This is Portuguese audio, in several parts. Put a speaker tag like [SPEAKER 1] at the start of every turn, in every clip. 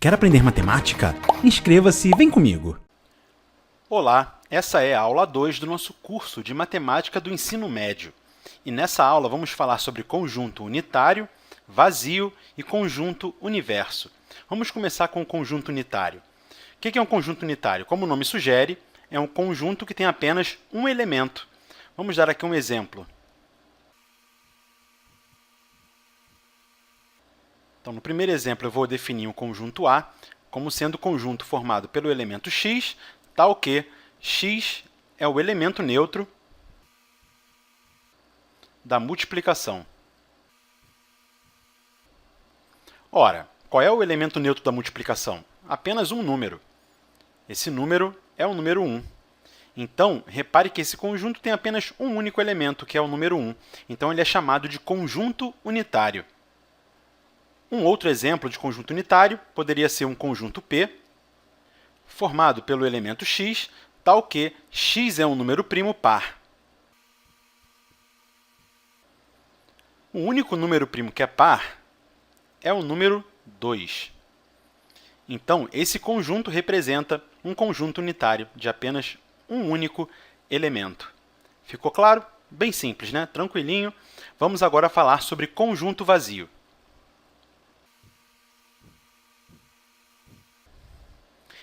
[SPEAKER 1] Quer aprender matemática? Inscreva-se e vem comigo!
[SPEAKER 2] Olá, essa é a aula 2 do nosso curso de Matemática do Ensino Médio. E nessa aula vamos falar sobre conjunto unitário, vazio e conjunto universo. Vamos começar com o conjunto unitário. O que é um conjunto unitário? Como o nome sugere, é um conjunto que tem apenas um elemento. Vamos dar aqui um exemplo. Então, no primeiro exemplo, eu vou definir um conjunto A como sendo o conjunto formado pelo elemento x, tal que x é o elemento neutro da multiplicação. Ora, qual é o elemento neutro da multiplicação? Apenas um número. Esse número é o número 1. Então, repare que esse conjunto tem apenas um único elemento, que é o número 1. Então, ele é chamado de conjunto unitário. Um outro exemplo de conjunto unitário poderia ser um conjunto P, formado pelo elemento x, tal que x é um número primo par. O único número primo que é par é o número 2. Então, esse conjunto representa um conjunto unitário de apenas um único elemento. Ficou claro? Bem simples, né? Tranquilinho. Vamos agora falar sobre conjunto vazio.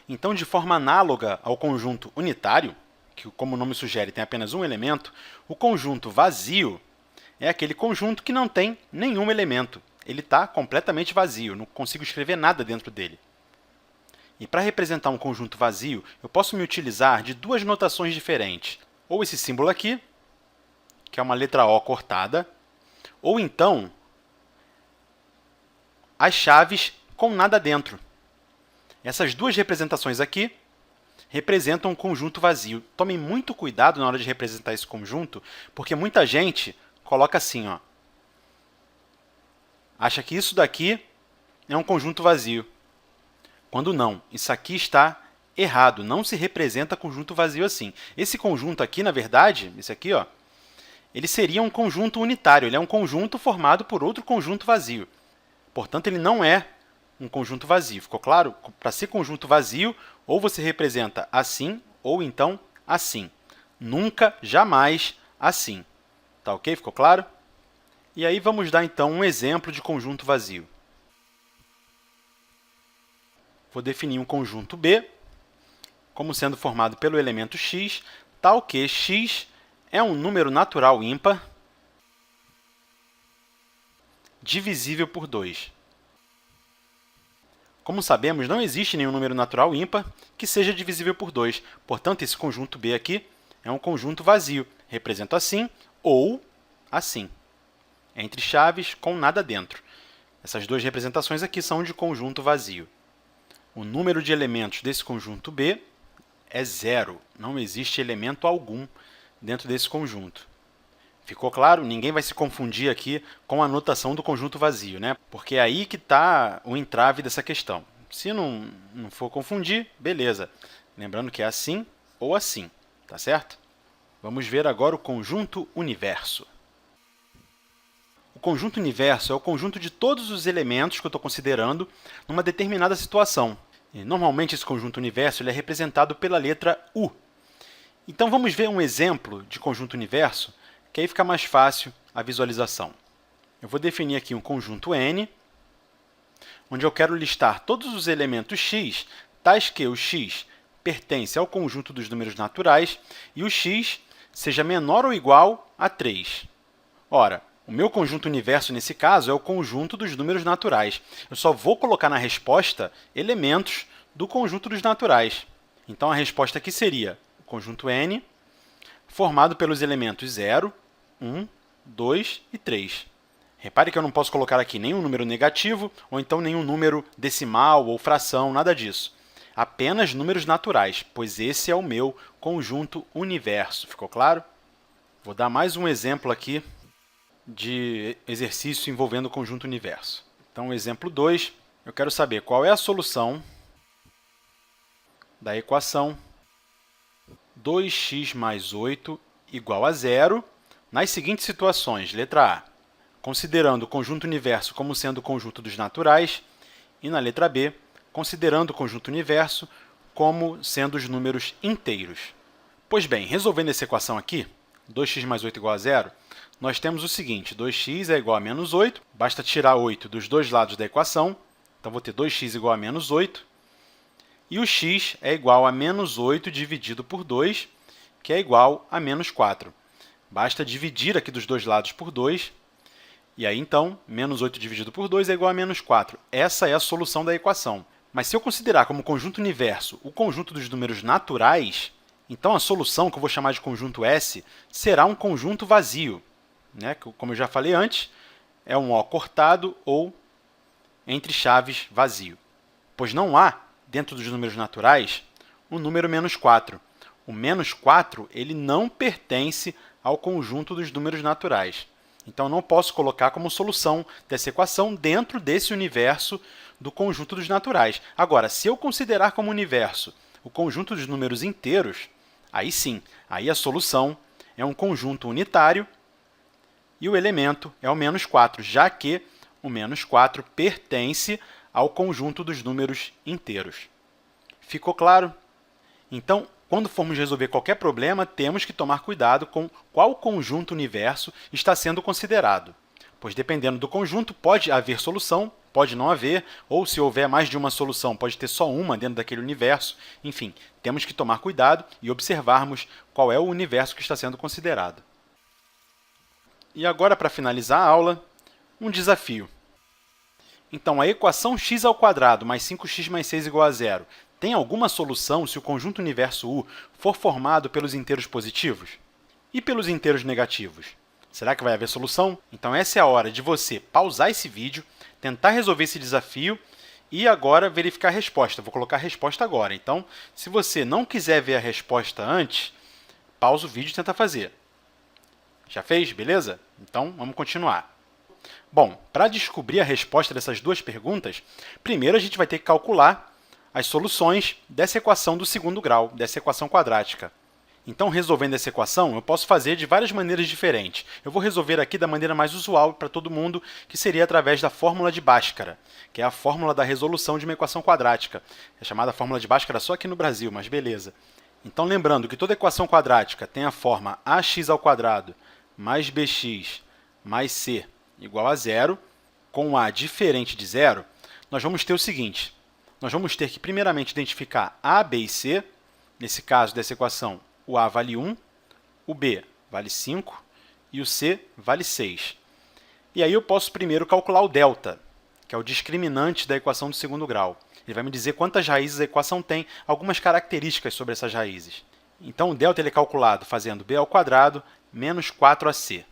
[SPEAKER 2] Então, de forma análoga ao conjunto unitário, que, como o nome sugere, tem apenas um elemento, o conjunto vazio é aquele conjunto que não tem nenhum elemento. Ele está completamente vazio, não consigo escrever nada dentro dele. E para representar um conjunto vazio, eu posso me utilizar de duas notações diferentes. Ou esse símbolo aqui, que é uma letra O cortada, ou então as chaves com nada dentro. Essas duas representações aqui representam um conjunto vazio. Tomem muito cuidado na hora de representar esse conjunto, porque muita gente coloca assim, ó, acha que isso daqui é um conjunto vazio, quando não. Isso aqui está errado, não se representa conjunto vazio assim. Esse conjunto aqui, na verdade, esse aqui, ó, ele seria um conjunto unitário, ele é um conjunto formado por outro conjunto vazio. Portanto, ele não é um conjunto vazio. Ficou claro? Para ser conjunto vazio, ou você representa assim, ou então assim. Nunca, jamais assim. Tá ok? Ficou claro? E aí vamos dar, então, um exemplo de conjunto vazio. Vou definir um conjunto B como sendo formado pelo elemento x, tal que x é um número natural ímpar divisível por 2. Como sabemos, não existe nenhum número natural ímpar que seja divisível por 2. Portanto, esse conjunto B aqui é um conjunto vazio. Represento assim ou assim, entre chaves com nada dentro. Essas duas representações aqui são de conjunto vazio. O número de elementos desse conjunto B é 0. Não existe elemento algum dentro desse conjunto. Ficou claro? Ninguém vai se confundir aqui com a notação do conjunto vazio, né? Porque é aí que está o entrave dessa questão. Se não for confundir, beleza. Lembrando que é assim ou assim, tá certo? Vamos ver agora o conjunto universo. O conjunto universo é o conjunto de todos os elementos que eu estou considerando numa determinada situação. E, normalmente, esse conjunto universo ele é representado pela letra U. Então, vamos ver um exemplo de conjunto universo, que aí fica mais fácil a visualização. Eu vou definir aqui um conjunto N, onde eu quero listar todos os elementos x, tais que o x pertence ao conjunto dos números naturais e o x seja menor ou igual a 3. Ora, o meu conjunto universo, nesse caso, é o conjunto dos números naturais. Eu só vou colocar na resposta elementos do conjunto dos naturais. Então, a resposta aqui seria o conjunto N, formado pelos elementos 0, 1, 2 e 3. Repare que eu não posso colocar aqui nenhum número negativo, ou então nenhum número decimal ou fração, nada disso. Apenas números naturais, pois esse é o meu conjunto universo. Ficou claro? Vou dar mais um exemplo aqui de exercício envolvendo o conjunto universo. Então, exemplo 2, eu quero saber qual é a solução da equação 2x mais 8 igual a 0 nas seguintes situações. Letra A, considerando o conjunto universo como sendo o conjunto dos naturais, e na letra B, considerando o conjunto universo como sendo os números inteiros. Pois bem, resolvendo essa equação aqui, 2x mais 8 igual a 0, nós temos o seguinte: 2x é igual a menos 8, basta tirar 8 dos dois lados da equação, então vou ter 2x igual a menos 8, e o x é igual a menos 8 dividido por 2, que é igual a menos 4. Basta dividir aqui dos dois lados por 2, e aí, então, menos 8 dividido por 2 é igual a menos 4. Essa é a solução da equação. Mas se eu considerar como conjunto universo o conjunto dos números naturais, então a solução, que eu vou chamar de conjunto S, será um conjunto vazio, né? Que, como eu já falei antes, é um O cortado ou entre chaves vazio. Pois não há, dentro dos números naturais, o número menos 4. O menos 4 ele não pertence ao conjunto dos números naturais. Então, eu não posso colocar como solução dessa equação dentro desse universo do conjunto dos naturais. Agora, se eu considerar como universo o conjunto dos números inteiros, aí sim, aí a solução é um conjunto unitário e o elemento é o menos 4, já que o menos 4 pertence ao conjunto dos números inteiros. Ficou claro? Então, quando formos resolver qualquer problema, temos que tomar cuidado com qual conjunto universo está sendo considerado, pois dependendo do conjunto pode haver solução, pode não haver, ou se houver mais de uma solução, pode ter só uma dentro daquele universo. Enfim, temos que tomar cuidado e observarmos qual é o universo que está sendo considerado. E agora, para finalizar a aula, um desafio. Então, a equação x² mais 5x mais 6 igual a 0 tem alguma solução se o conjunto universo U for formado pelos inteiros positivos? E pelos inteiros negativos? Será que vai haver solução? Então, essa é a hora de você pausar esse vídeo, tentar resolver esse desafio e agora verificar a resposta. Vou colocar a resposta agora. Então, se você não quiser ver a resposta antes, pausa o vídeo e tenta fazer. Já fez? Beleza? Então, vamos continuar. Bom, para descobrir a resposta dessas duas perguntas, primeiro a gente vai ter que calcular as soluções dessa equação do segundo grau, dessa equação quadrática. Então, resolvendo essa equação, eu posso fazer de várias maneiras diferentes. Eu vou resolver aqui da maneira mais usual para todo mundo, que seria através da fórmula de Bhaskara, que é a fórmula da resolução de uma equação quadrática. É chamada fórmula de Bhaskara só aqui no Brasil, mas beleza. Então, lembrando que toda equação quadrática tem a forma ax² mais bx mais c igual a 0, com a diferente de 0, nós vamos ter o seguinte. Nós vamos ter que, primeiramente, identificar a, b e c. Nesse caso dessa equação, o a vale 1, o b vale 5 e o c vale 6. E aí eu posso primeiro calcular o delta, que é o discriminante da equação do segundo grau. Ele vai me dizer quantas raízes a equação tem, algumas características sobre essas raízes. Então, o delta ele é calculado fazendo b² menos 4ac.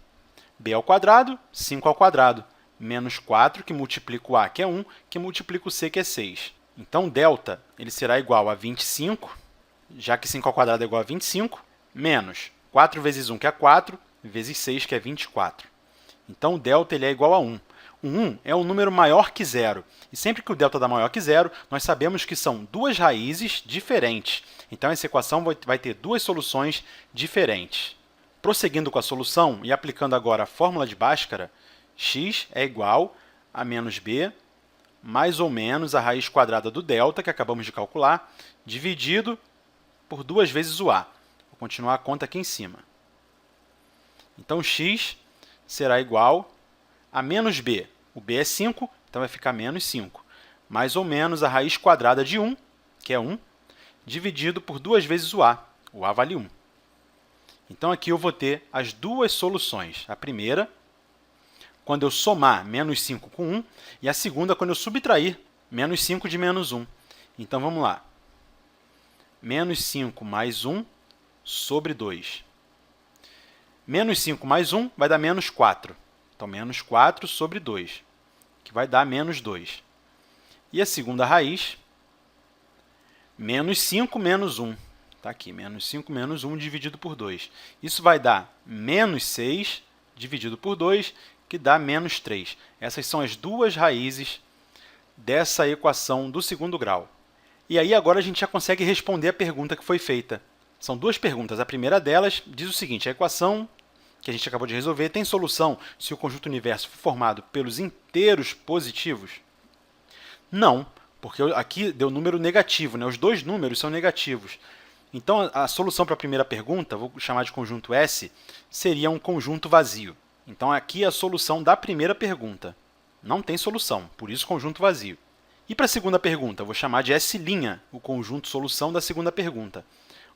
[SPEAKER 2] b², 5², menos 4, que multiplica o a, que é 1, que multiplica o c, que é 6. Então, o delta ele será igual a 25, já que 5² é igual a 25, menos 4 vezes 1, que é 4, vezes 6, que é 24. Então, o delta ele é igual a 1. O 1 é um número maior que 0. E sempre que o delta dá maior que 0, nós sabemos que são duas raízes diferentes. Então, essa equação vai ter duas soluções diferentes. Prosseguindo com a solução e aplicando agora a fórmula de Bhaskara, x é igual a menos b mais ou menos a raiz quadrada do delta, que acabamos de calcular, dividido por 2 vezes o a. Vou continuar a conta aqui em cima. Então, x será igual a menos b. O b é 5, então vai ficar menos 5. Mais ou menos a raiz quadrada de 1, que é 1, dividido por 2 vezes o a. O a vale 1. Então, aqui eu vou ter as duas soluções. A primeira, quando eu somar menos 5 com 1, e a segunda, quando eu subtrair menos 5 de menos 1. Então, vamos lá. Menos 5 mais 1 sobre 2. Menos 5 mais 1 vai dar menos 4. Então, menos 4 sobre 2, que vai dar menos 2. E a segunda raiz, menos 5 menos 1. Está aqui, menos 5 menos 1 dividido por 2. Isso vai dar menos 6 dividido por 2, que dá menos 3. Essas são as duas raízes dessa equação do segundo grau. E aí, agora, a gente já consegue responder a pergunta que foi feita. São duas perguntas. A primeira delas diz o seguinte: a equação que a gente acabou de resolver tem solução se o conjunto universo for formado pelos inteiros positivos? Não, porque aqui deu número negativo, né? Os dois números são negativos. Então, a solução para a primeira pergunta, vou chamar de conjunto S, seria um conjunto vazio. Então, aqui é a solução da primeira pergunta. Não tem solução, por isso conjunto vazio. E para a segunda pergunta, vou chamar de S', o conjunto solução da segunda pergunta.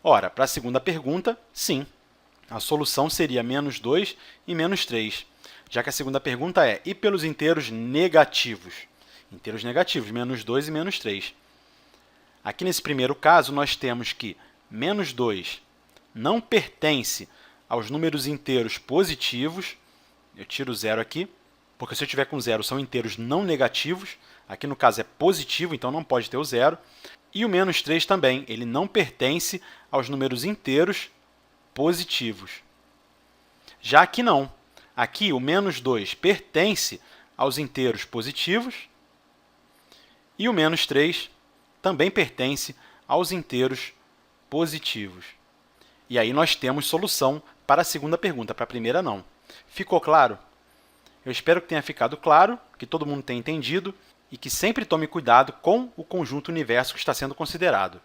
[SPEAKER 2] Ora, para a segunda pergunta, sim, a solução seria menos 2 e menos 3, já que a segunda pergunta é, e pelos inteiros negativos? Inteiros negativos, menos 2 e menos 3. Aqui nesse primeiro caso, nós temos que menos 2 não pertence aos números inteiros positivos. Eu tiro o zero aqui, porque se eu tiver com zero, são inteiros não negativos. Aqui no caso é positivo, então não pode ter o zero. E o menos 3 também, ele não pertence aos números inteiros positivos. Já aqui não. Aqui o menos 2 pertence aos inteiros positivos e o menos 3 também pertence aos inteiros positivos. E aí nós temos solução para a segunda pergunta, para a primeira não. Ficou claro? Eu espero que tenha ficado claro, que todo mundo tenha entendido e que sempre tome cuidado com o conjunto universo que está sendo considerado.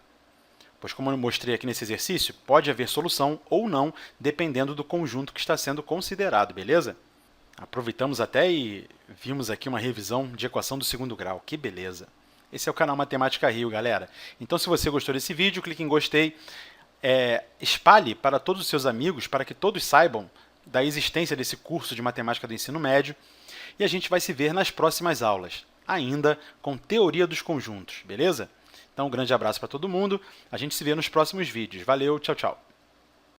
[SPEAKER 2] Pois, como eu mostrei aqui nesse exercício, pode haver solução ou não, dependendo do conjunto que está sendo considerado, beleza? Aproveitamos até e vimos aqui uma revisão de equação do segundo grau. Que beleza! Esse é o canal Matemática Rio, galera. Então, se você gostou desse vídeo, clique em gostei, espalhe para todos os seus amigos, para que todos saibam da existência desse curso de matemática do ensino médio. E a gente vai se ver nas próximas aulas, ainda com teoria dos conjuntos, beleza? Então, um grande abraço para todo mundo. A gente se vê nos próximos vídeos. Valeu, tchau, tchau!